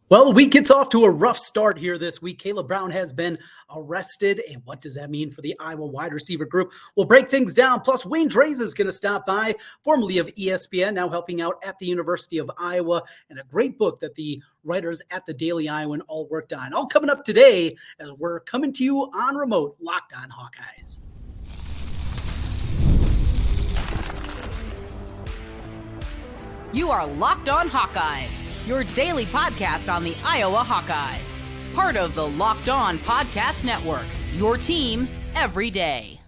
Well, the week gets off to a rough start here this week. Kaleb Brown has been arrested. And what does that mean for the Iowa wide receiver group? We'll break things down. Plus, Wayne Dre is going to stop by, formerly of ESPN, now helping out at the University of Iowa, and a great book that the writers at the Daily Iowan all worked on. All coming up today as we're coming to you on remote, Locked On Hawkeyes. You are Locked On Hawkeyes, your daily podcast on the Iowa Hawkeyes. Part of the Locked On Podcast Network, your team every day.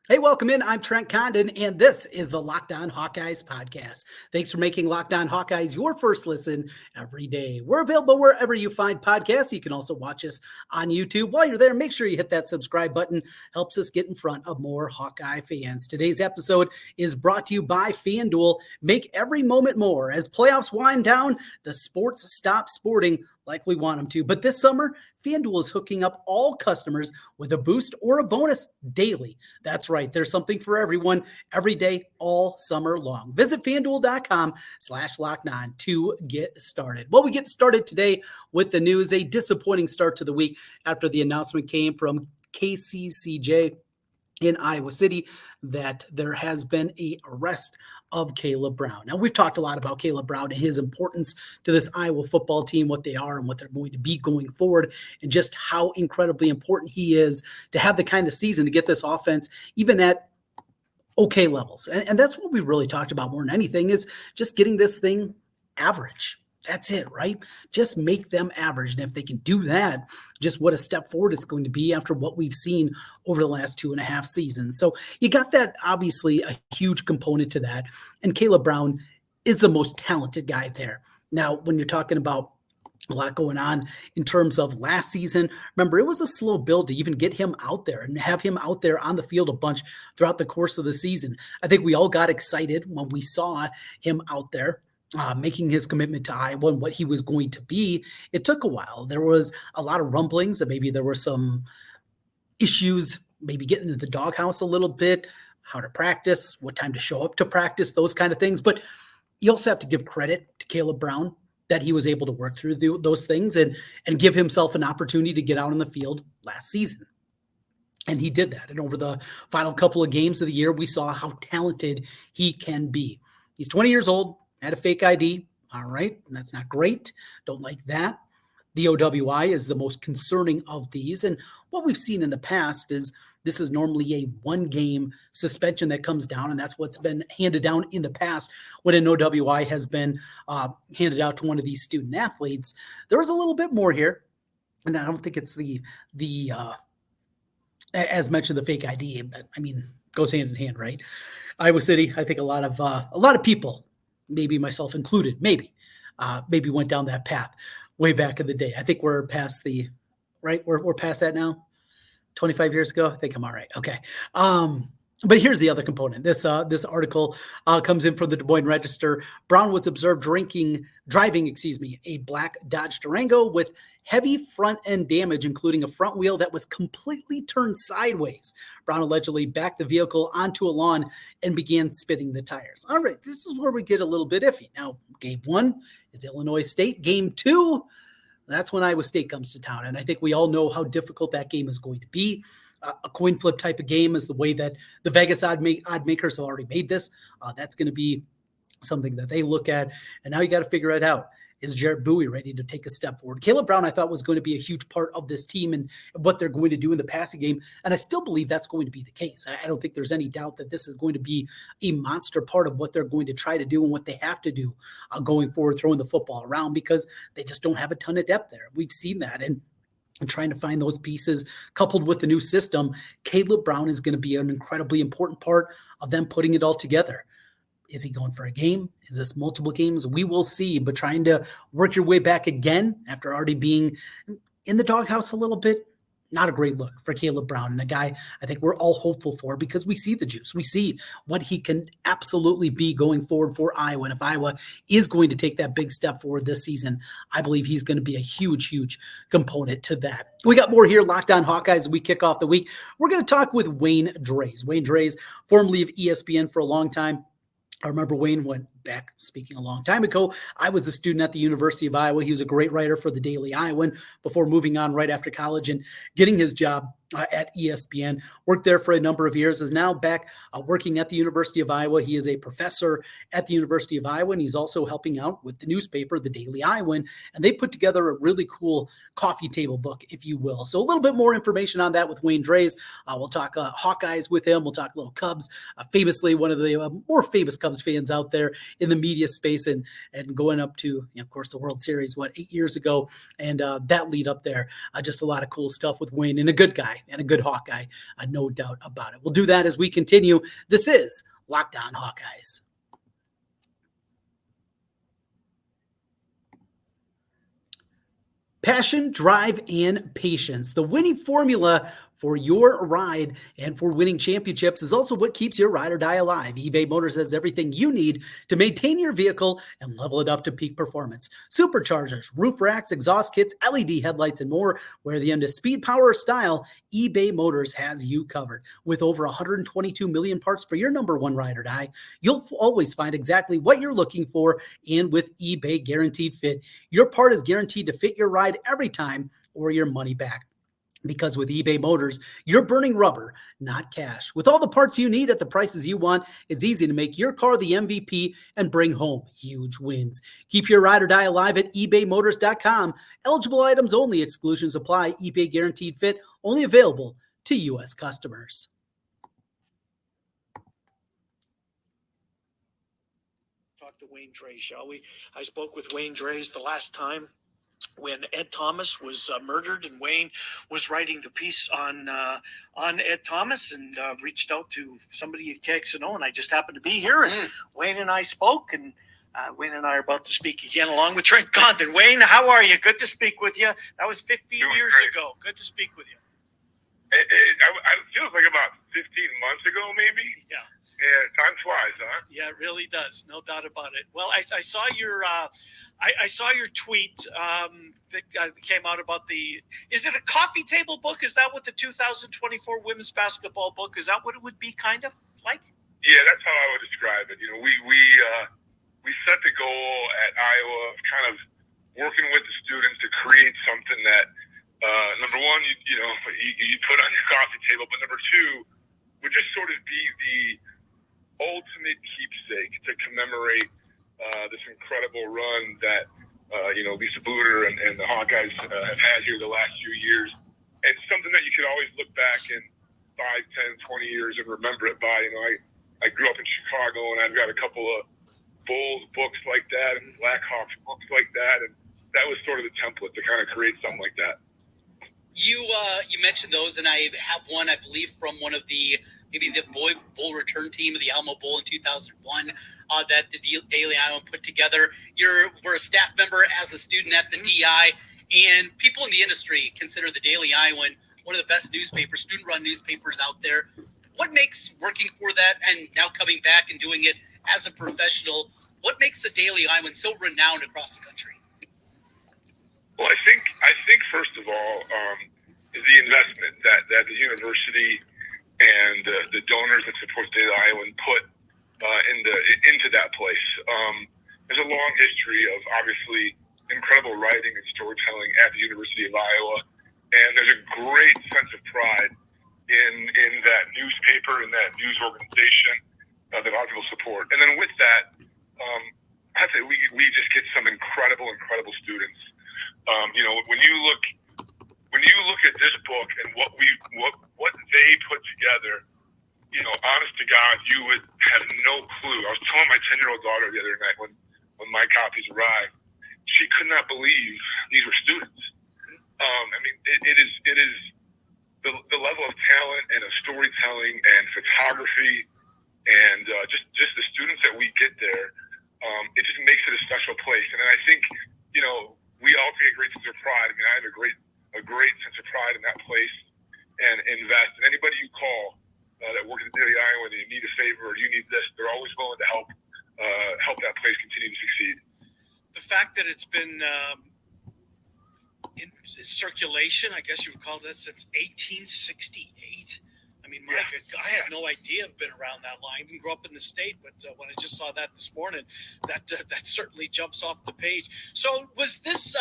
Hey, welcome in. I'm Trent Condon, and this is the Locked On Hawkeyes podcast. Thanks for making Locked On Hawkeyes your first listen every day. We're available wherever you find podcasts. You can also watch us on YouTube. While you're there, make sure you hit that subscribe button. Helps us get in front of more Hawkeye fans. Today's episode is brought to you by FanDuel. Make every moment more. As playoffs wind down, the sports stop sporting like we want them to. But this summer, FanDuel is hooking up all customers with a boost or a bonus daily. That's right. There's something for everyone every day, all summer long. Visit FanDuel.com/LockedOn to get started. Well, we get started today with the news. A disappointing start to the week after the announcement came from KCCJ in Iowa City that there has been an arrest of Kaleb Brown. Now, we've talked a lot about Kaleb Brown and his importance to this Iowa football team, what they are and what they're going to be going forward, and just how incredibly important he is to have the kind of season to get this offense even at okay levels. And that's what we really talked about more than anything, is just getting this thing average. That's it, right? Just make them average. And if they can do that, just what a step forward it's going to be after what we've seen over the last 2.5 seasons. So you got that, obviously, a huge component to that. And Kaleb Brown is the most talented guy there. Now, when you're talking about a lot going on in terms of last season, remember, it was a slow build to even get him out there and have him out there on the field a bunch throughout the course of the season. I think we all got excited when we saw him out there making his commitment to Iowa and what he was going to be. It took a while. There was a lot of rumblings that maybe there were some issues, maybe getting into the doghouse a little bit, how to practice, what time to show up to practice, those kind of things. But you also have to give credit to Kaleb Brown that he was able to work through those things and give himself an opportunity to get out on the field last season. And he did that. And over the final couple of games of the year, we saw how talented he can be. He's 20 years old. Had a fake ID. All right. That's not great. Don't like that. The OWI is the most concerning of these. And what we've seen in the past is this is normally a 1-game suspension that comes down. And that's what's been handed down in the past when an OWI has been handed out to one of these student athletes. There was a little bit more here. And I don't think it's the as mentioned, the fake ID. But I mean, goes hand in hand, right? Iowa City, I think a lot of people, maybe myself included, maybe went down that path way back in the day. I think we're past we're past that now. 25 years ago, I think I'm all right. Okay. But here's the other component. This article comes in from the Des Moines Register. Brown was observed driving a black Dodge Durango with heavy front end damage, including a front wheel that was completely turned sideways. Brown allegedly backed the vehicle onto a lawn and began spitting the tires. All right, this is where we get a little bit iffy. Now, game 1 is Illinois State. Game 2, that's when Iowa State comes to town. And I think we all know how difficult that game is going to be. A coin flip type of game is the way that the Vegas odd makers have already made this. That's going to be something that they look at. And now you got to figure it out. Is Jarrett Bowie ready to take a step forward? Kaleb Brown, I thought, was going to be a huge part of this team and what they're going to do in the passing game. And I still believe that's going to be the case. I don't think there's any doubt that this is going to be a monster part of what they're going to try to do and what they have to do going forward, throwing the football around, because they just don't have a ton of depth there. We've seen that. And trying to find those pieces coupled with the new system, Kaleb Brown is going to be an incredibly important part of them putting it all together. Is he going for a game? Is this multiple games? We will see, but trying to work your way back again after already being in the doghouse a little bit, not a great look for Kaleb Brown, and a guy I think we're all hopeful for because we see the juice. We see what he can absolutely be going forward for Iowa. And if Iowa is going to take that big step forward this season, I believe he's going to be a huge, huge component to that. We got more here, Locked On Hawkeyes, as we kick off the week. We're going to talk with Wayne Drehs. Wayne Drehs, formerly of ESPN for a long time. I remember Wayne went back, speaking a long time ago, I was a student at the University of Iowa. He was a great writer for the Daily Iowan before moving on right after college and getting his job at ESPN. Worked there for a number of years, is now back working at the University of Iowa. He is a professor at the University of Iowa, and he's also helping out with the newspaper, the Daily Iowan, and they put together a really cool coffee table book, if you will. So a little bit more information on that with Wayne Drehs. We'll talk Hawkeyes with him. We'll talk a little Cubs, famously one of the more famous Cubs fans out there in the media space, and going up to, of course, the World Series, 8 years ago, and that lead up there. Just a lot of cool stuff with Wayne, and a good guy and a good Hawkeye, no doubt about it. We'll do that as we continue. This is Locked On Hawkeyes. Passion, drive, and patience. The winning formula for your ride and for winning championships is also what keeps your ride or die alive. eBay Motors has everything you need to maintain your vehicle and level it up to peak performance. Superchargers, roof racks, exhaust kits, LED headlights, and more. Whether the end is speed, power, or style, eBay Motors has you covered. With over 122 million parts for your number one ride or die, you'll always find exactly what you're looking for, and with eBay Guaranteed Fit, your part is guaranteed to fit your ride every time or your money back. Because with eBay Motors, you're burning rubber, not cash. With all the parts you need at the prices you want, it's easy to make your car the MVP and bring home huge wins. Keep your ride or die alive at ebaymotors.com. Eligible items only. Exclusions apply. eBay Guaranteed Fit, only available to U.S. customers. Talk to Wayne Dre, shall we? I spoke with Wayne Drehs the last time when Ed Thomas was murdered, and Wayne was writing the piece on Ed Thomas, and reached out to somebody at KXNO, and I just happened to be here, and Wayne and I spoke, and Wayne and I are about to speak again along with Trent Condon. Wayne, how are you? Good to speak with you. That was 15 years ago. Good to speak with you. It feels like about 15 months ago, maybe. Yeah. Yeah, time flies, huh? Yeah, it really does. No doubt about it. Well, I saw your I saw your tweet that came out about is it a coffee table book? Is that what the 2024 women's basketball book, is that what it would be kind of like? Yeah, that's how I would describe it. You know, we set the goal at Iowa of kind of working with the students to create something that number one, you put on your coffee table, but number two would just sort of be the ultimate keepsake to commemorate this incredible run that Lisa Booter and the Hawkeyes have had here the last few years. And something that you could always look back in 5, 10, 20 years and remember it by. I grew up in Chicago, and I've got a couple of Bulls books like that and Blackhawks books like that, and that was sort of the template to kind of create something like that. You mentioned those, and I have one, I believe, from one of maybe the Bull return team of the Alamo Bowl in 2001 that the Daily Iowan put together. We're a staff member as a student at the DI, and people in the industry consider the Daily Iowan one of the best newspapers, student-run newspapers out there. What makes working for that and now coming back and doing it as a professional, what makes the Daily Iowan so renowned across the country? Well, I think first of all is the investment that the university and the donors that support the Daily Iowan put into that place. There's a long history of obviously incredible writing and storytelling at the University of Iowa, and there's a great sense of pride in that newspaper and that news organization that a lot of people support. And then with that, I'd say we just get some incredible students. When you look at this book and what they put together, honest to God, you would have no clue. I was telling my 10-year-old daughter the other night when my copies arrived, she could not believe these were students. It is the level of talent and of storytelling and photography and just the students that we get there. It just makes it a special place. And I think, we all take a great sense of pride. I have a great sense of pride in that place and invest. And anybody you call that works at the Daily Iowan and you need a favor or you need this, they're always willing to help that place continue to succeed. The fact that it's been in circulation, I guess you would call that, since 1868. mean, Mike, I had no idea I've been around that long. I even grew up in the state, but when I just saw that this morning, that certainly jumps off the page. So was this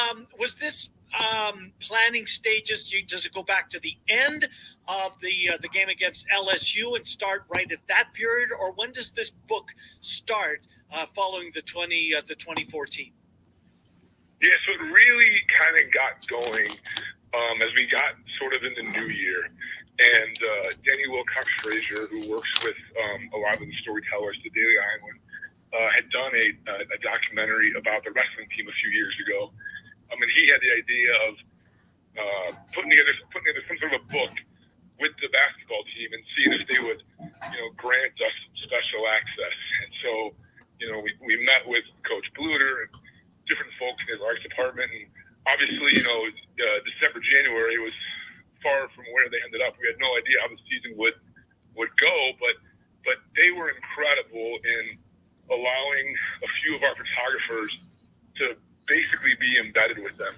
planning stages? Does it go back to the end of the game against LSU and start right at that period, or when does this book start following the 2014? Yeah, so it really kind of got going as we got sort of in the new year. And Danny Wilcox-Frazier, who works with a lot of the storytellers, the Daily Iowan, had done a documentary about the wrestling team a few years ago. And he had the idea of putting together some sort of a book with the basketball team and seeing if they would, grant us special access. And so, we met with Coach Bluter and different folks in his arts department. And obviously, December, January was far from where they ended up. We had no idea how the season would go, but they were incredible in allowing a few of our photographers to basically be embedded with them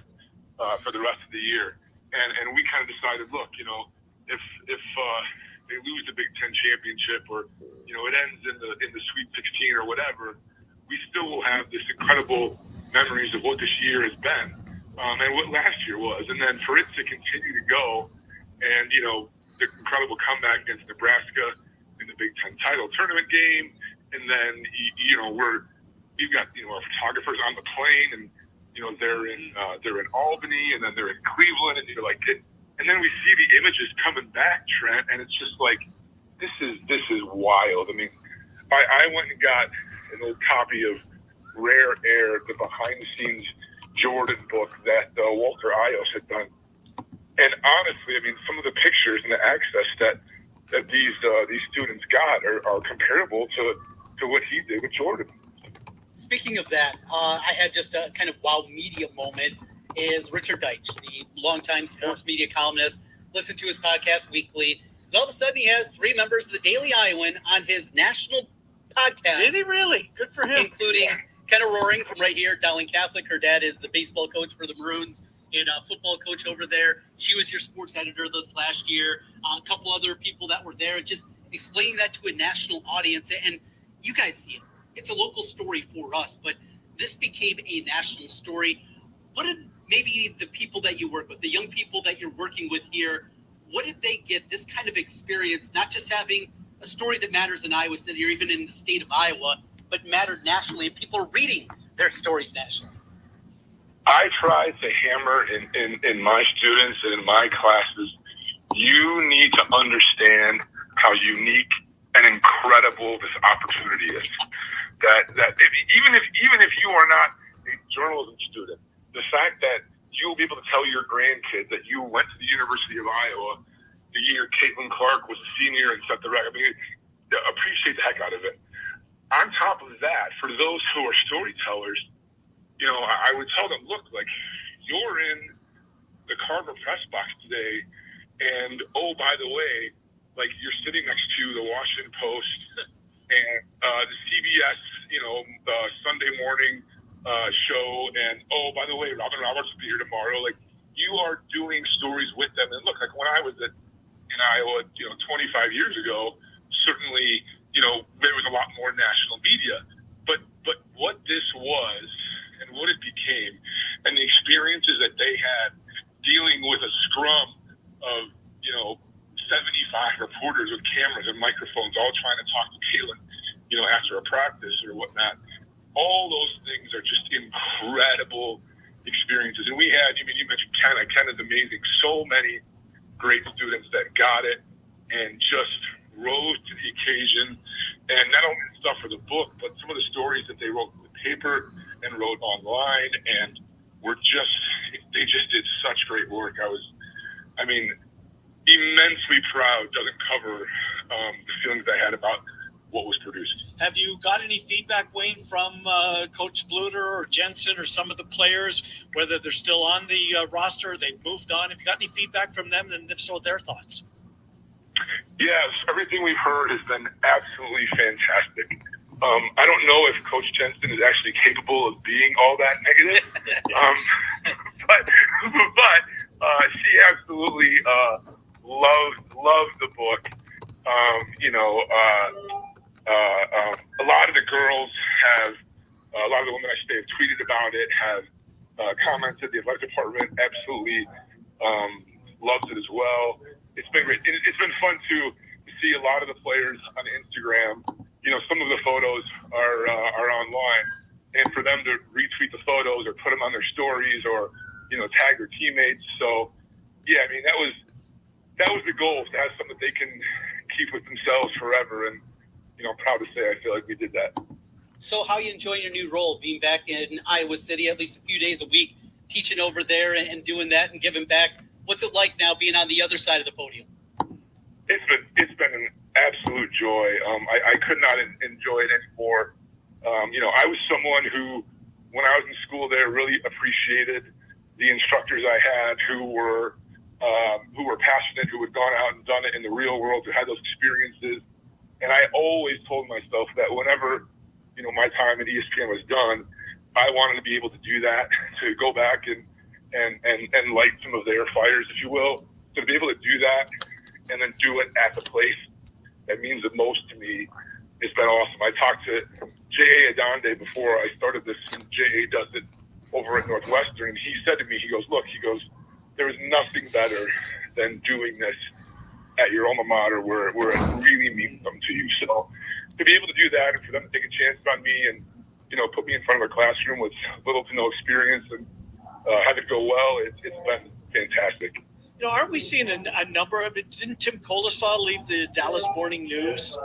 for the rest of the year. And we kind of decided, look, if they lose the Big Ten championship, or it ends in the Sweet 16 or whatever, we still will have this incredible memories of what this year has been, and what last year was. And then for it to continue to go, and the incredible comeback against Nebraska in the Big Ten title tournament game, and then we've got our photographers on the plane, and they're in Albany, and then they're in Cleveland, and you're like, and then we see the images coming back, Trent, and it's just like, this is wild. I mean, I went and got an old copy of Rare Air, the behind-the-scenes Jordan book that Walter Ios had done. And honestly, I mean, some of the pictures and the access that these students got are comparable to what he did with Jordan. Speaking of that, I had just a kind of wow media moment. Is Richard Deitch, the longtime sports media columnist, listen to his podcast weekly, and all of a sudden he has 3 members of the Daily Iowan on his national podcast. Did he really? Good for him. Including Kenna Roaring from right here, Dowling Catholic. Her dad is the baseball coach for the Maroons and a football coach over there. She was your sports editor this last year. A couple other people that were there, just explaining that to a national audience. And you guys see it. It's a local story for us, but this became a national story. What did maybe the people that you work with, the young people that you're working with here, what did they get this kind of experience, not just having a story that matters in Iowa City or even in the state of Iowa, but mattered nationally, and people are reading their stories nationally? I try to hammer in my students and in my classes, you need to understand how unique and incredible this opportunity is. That even if you are not a journalism student, the fact that you will be able to tell your grandkids that you went to the University of Iowa the year Caitlin Clark was a senior and set the record, I mean, appreciate the heck out of it. On top of that, for those who are storytellers, I would tell them, look, like, you're in the Carver press box today, and oh, by the way, like, you're sitting next to the Washington Post and the CBS, Sunday morning show, and oh, by the way, Robin Roberts will be here tomorrow. Like, you are doing stories with them. And look, like, when I was in Iowa, 25 years ago, certainly, there was a lot more national media. But what this was and what it became, and the experiences that they had dealing with a scrum of 75 reporters with cameras and microphones all trying to talk to Caitlin, after a practice or whatnot. All those things are just incredible experiences. And we had, you mentioned Kenna. Kenna's amazing. So many great students that got it and just rose to the occasion. And not only the stuff for the book, but some of the stories that they wrote in the paper and wrote online, and they just did such great work. I was immensely proud. Doesn't cover the feelings I had about what was produced. Have you got any feedback, Wayne, from Coach Bluter or Jensen or some of the players, whether they're still on the roster, they've moved on? Have you got any feedback from them, and if so, their thoughts? Yes, everything we've heard has been absolutely fantastic. I don't know if Coach Jensen is actually capable of being all that negative, but she absolutely loved the book. A lot of the girls have, a lot of the women I say have tweeted about it, have commented. The athletic department absolutely loves it as well. It's been great. It's been fun to see a lot of the players on Instagram. Some of the photos are online, and for them to retweet the photos or put them on their stories or tag their teammates. So yeah, I mean that was the goal, to have something that they can keep with themselves forever. And I'm proud to say I feel like we did that. So how are you enjoying your new role, being back in Iowa City at least a few days a week, teaching over there and doing that and giving back? What's it like now being on the other side of the podium? It's been an absolute joy. I could not enjoy it anymore. I was someone who, when I was in school there, really appreciated the instructors I had who were passionate, who had gone out and done it in the real world, who had those experiences. And I always told myself that whenever, my time at ESPN was done, I wanted to be able to do that, to go back and light some of their fires, if you will. So to be able to do that and then do it at the place that means the most to me, it's been awesome. I talked to J.A. Adonde before I started this, and J.A. does it over at Northwestern. He said to me, he goes, there is nothing better than doing this at your alma mater where it really means something to you. So to be able to do that and for them to take a chance on me and, put me in front of a classroom with little to no experience and have it go well, it's been fantastic. Aren't we seeing a number of it? Didn't Tim Colassaw leave the Dallas Morning News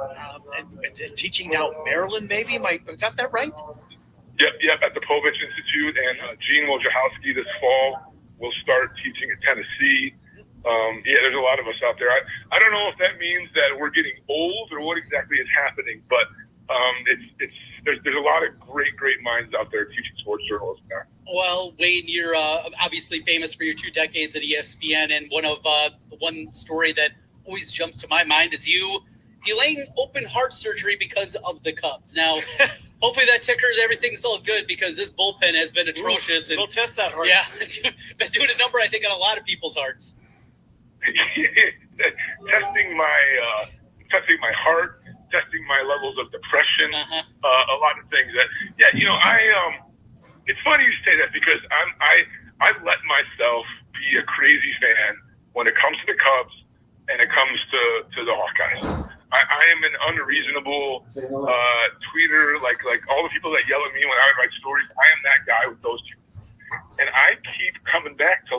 and teaching now at Maryland, maybe? I got that right? Yep, at the Povich Institute. And Gene Wojciechowski this fall will start teaching at Tennessee. There's a lot of us out there. I don't know if that means that we're getting old or what exactly is happening, but there's a lot of great minds out there teaching sports journalism now. Well, Wayne, you're obviously famous for your 2 decades at ESPN, and one story that always jumps to my mind is you delaying open heart surgery because of the Cubs. Now, hopefully that tickers everything's all good, because this bullpen has been atrocious. We'll test that heart. Yeah, been doing a number, I think, on a lot of people's hearts. testing my heart, testing my levels of depression, a lot of things that, it's funny you say that, because I let myself be a crazy fan when it comes to the Cubs and it comes to the Hawkeyes. I am an unreasonable tweeter, like all the people that yell at me when I would write stories. I am that guy with those two. And I keep coming back to,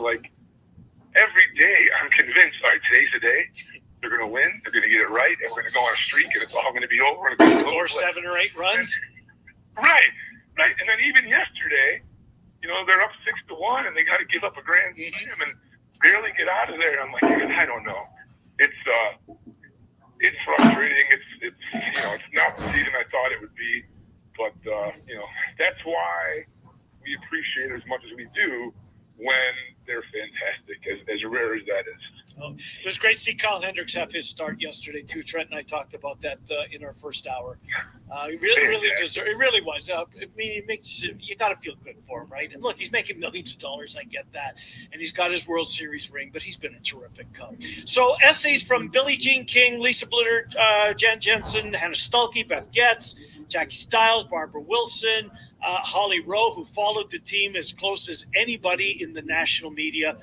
every day I'm convinced, all right, today's the day. They're going to win. They're going to get it right. And we're going to go on a streak, and it's all going to be over. Score 7 or 8 runs. Right. And then even yesterday, they're up 6-1, and they got to give up a grand slam and barely get out of there. I'm like, I don't know. It's frustrating. It's not the season I thought it would be, but that's why we appreciate it as much as we do when they're fantastic, as rare as that is. It was great to see Kyle Hendricks have his start yesterday too. Trent and I talked about that in our first hour. He really deserved. It really was. You got to feel good for him, right? And look, he's making millions of dollars. I get that, and he's got his World Series ring. But he's been a terrific Cub. So essays from Billie Jean King, Lisa Blitter, Jen Jensen, Hannah Stuelke, Beth Getz, Jackie Stiles, Barbara Wilson, Holly Rowe, who followed the team as close as anybody in the national media.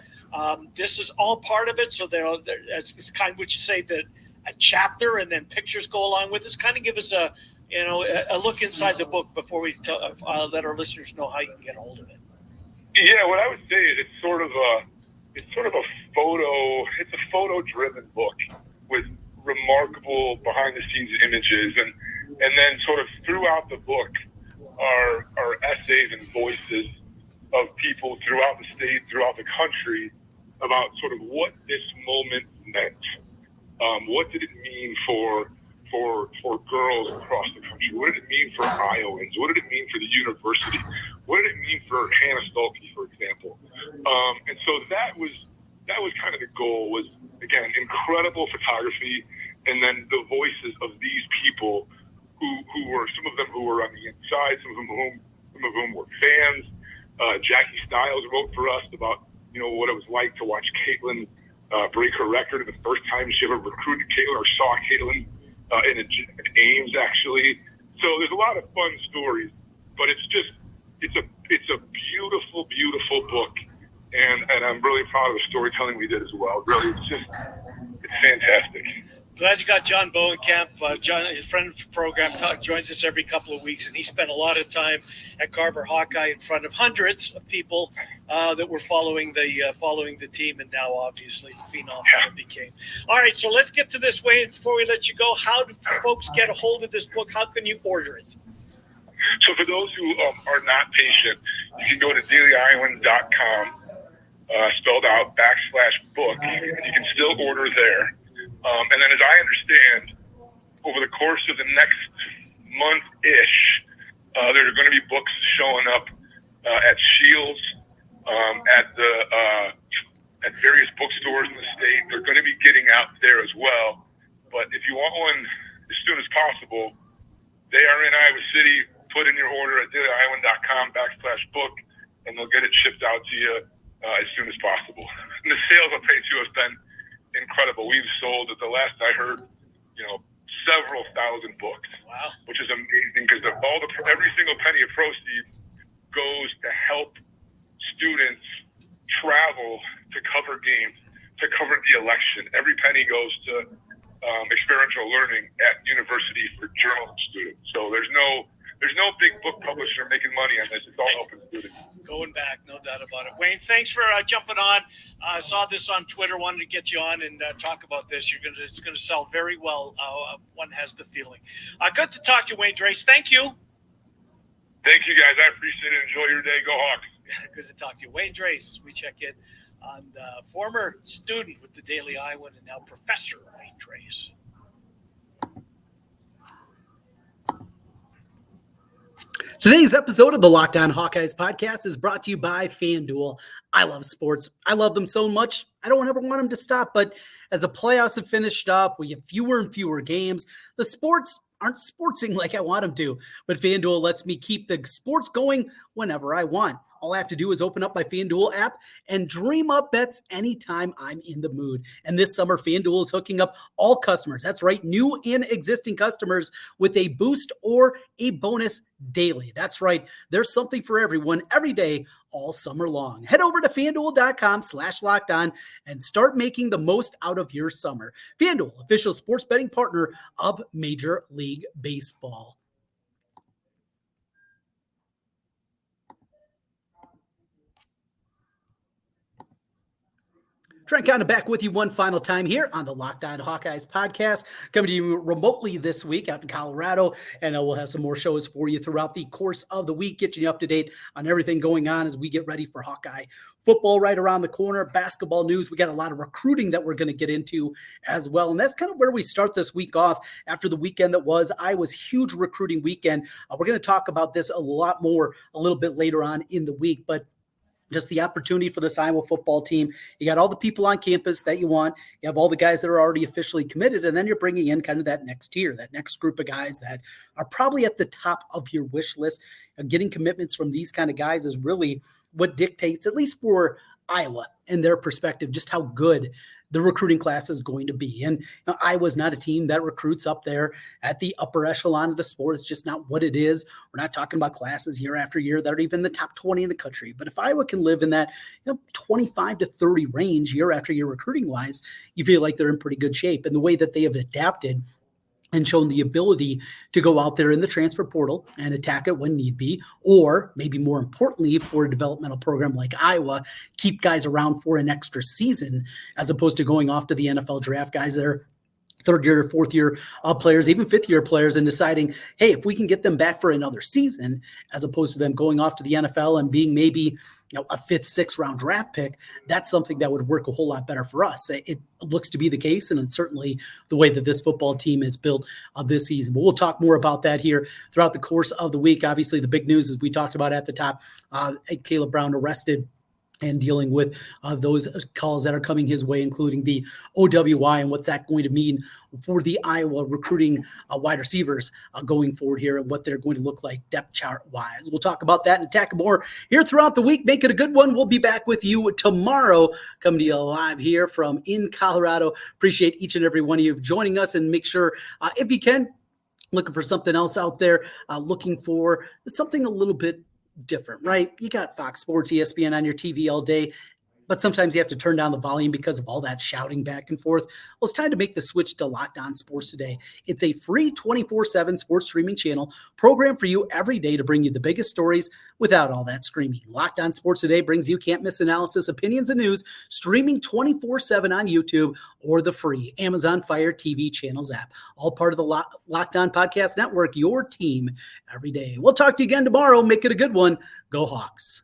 This is all part of it. So it's kind of what you say, that a chapter and then pictures go along with this. Kind of give us a look inside the book before we let our listeners know how you can get a hold of it. Yeah, what I would say is it's sort of a photo-driven book with remarkable behind-the-scenes images, and then sort of throughout the book are essays and voices of people throughout the state, throughout the country, about sort of what this moment meant. What did it mean for girls across the country? What did it mean for Iowans? What did it mean for the university? What did it mean for Hannah Stuelke, for example? And so that was kind of the goal, was, again, incredible photography, and then the voices of these people who were, some of them who were on the inside, some of whom were fans. Jackie Stiles wrote for us about what it was like to watch Caitlin break her record. The first time she ever recruited Caitlin or saw Caitlin in Ames, actually. So there's a lot of fun stories, but it's a beautiful, beautiful book. And I'm really proud of the storytelling we did as well. Really, it's fantastic. Glad you got John Bowenkamp. John, his friend of the program, joins us every couple of weeks, and he spent a lot of time at Carver Hawkeye in front of hundreds of people that were following the team, and now obviously the phenom that it became. All right, so let's get to this, Wayne. Before we let you go, how do folks get a hold of this book? How can you order it? So for those who are not patient, you can go to dailyisland.com, spelled out /book, and you can still order there. And then as I understand, over the course of the next month-ish, there are going to be books showing up at Shields, at various bookstores in the state. They're going to be getting out there as well. But if you want one as soon as possible, they are in Iowa City. Put in your order at dailyisland.com /book, and they'll get it shipped out to you as soon as possible. And the sales I'll pay to has been incredible. We've sold, at the last I heard, several thousand books. Wow. Which is amazing because every single penny of proceeds goes to help students travel to cover games, to cover the election. Every penny goes to experiential learning at university for journalism students. So there's no big book publisher making money on this. It's all helping students. Going back, no doubt about it. Wayne, thanks for jumping on. I saw this on Twitter, wanted to get you on and talk about this. It's going to sell very well. One has the feeling. Good to talk to you, Wayne Drehs. Thank you. Thank you, guys. I appreciate it. Enjoy your day. Go Hawks. Good to talk to you. Wayne Drehs, as we check in on the former student with the Daily Iowan and now Professor Wayne Drehs. Today's episode of the Locked On Hawkeyes podcast is brought to you by FanDuel. I love sports. I love them so much. I don't ever want them to stop. But as the playoffs have finished up, we have fewer and fewer games. The sports aren't sportsing like I want them to. But FanDuel lets me keep the sports going whenever I want. All I have to do is open up my FanDuel app and dream up bets anytime I'm in the mood. And this summer, FanDuel is hooking up all customers. That's right, new and existing customers with a boost or a bonus daily. That's right. There's something for everyone every day, all summer long. Head over to FanDuel.com/lockedon and start making the most out of your summer. FanDuel, official sports betting partner of Major League Baseball. Trent Conner back with you one final time here on the Locked On Hawkeyes podcast, coming to you remotely this week out in Colorado, and we'll have some more shows for you throughout the course of the week, getting you up to date on everything going on as we get ready for Hawkeye football right around the corner. Basketball news, we got a lot of recruiting that we're going to get into as well, and that's kind of where we start this week off after the weekend that was Iowa's huge recruiting weekend. We're going to talk about this a little bit later on in the week, but just the opportunity for this Iowa football team. You got all the people on campus that you want. You have all the guys that are already officially committed, and then you're bringing in kind of that next tier, that next group of guys that are probably at the top of your wish list. Getting commitments from these kind of guys is really what dictates, at least for Iowa and their perspective, just how good the recruiting class is going to be. And Iowa's not a team that recruits up there at the upper echelon of the sport. It's just not what it is. We're not talking about classes year after year that are even the top 20 in the country. But if Iowa can live in that 25 to 30 range year after year recruiting wise, you feel like they're in pretty good shape. And the way that they have adapted and shown the ability to go out there in the transfer portal and attack it when need be, or maybe more importantly, for a developmental program like Iowa, keep guys around for an extra season, as opposed to going off to the NFL draft guys that are third year, fourth year players, even fifth year players, and deciding, hey, if we can get them back for another season, as opposed to them going off to the NFL and being maybe a fifth, sixth round draft pick, that's something that would work a whole lot better for us. It looks to be the case, and it's certainly the way that this football team is built this season. But we'll talk more about that here throughout the course of the week. Obviously, the big news, as we talked about at the top, Kaleb Brown arrested and dealing with those calls that are coming his way, including the OWI and what's that going to mean for the Iowa recruiting wide receivers going forward here and what they're going to look like depth chart wise. We'll talk about that and attack more here throughout the week. Make it a good one. We'll be back with you tomorrow, coming to you live here from in Colorado. Appreciate each and every one of you joining us, and make sure if you can, looking for something else out there, looking for something a little bit different, right? You got Fox Sports, ESPN on your TV all day, but sometimes you have to turn down the volume because of all that shouting back and forth. Well, it's time to make the switch to Locked On Sports Today. It's a free 24/7 sports streaming channel programmed for you every day to bring you the biggest stories without all that screaming. Locked On Sports Today brings you can't miss analysis, opinions, and news, streaming 24/7 on YouTube or the free Amazon Fire TV channels app. All part of the Locked On Podcast Network, your team every day. We'll talk to you again tomorrow. Make it a good one. Go Hawks.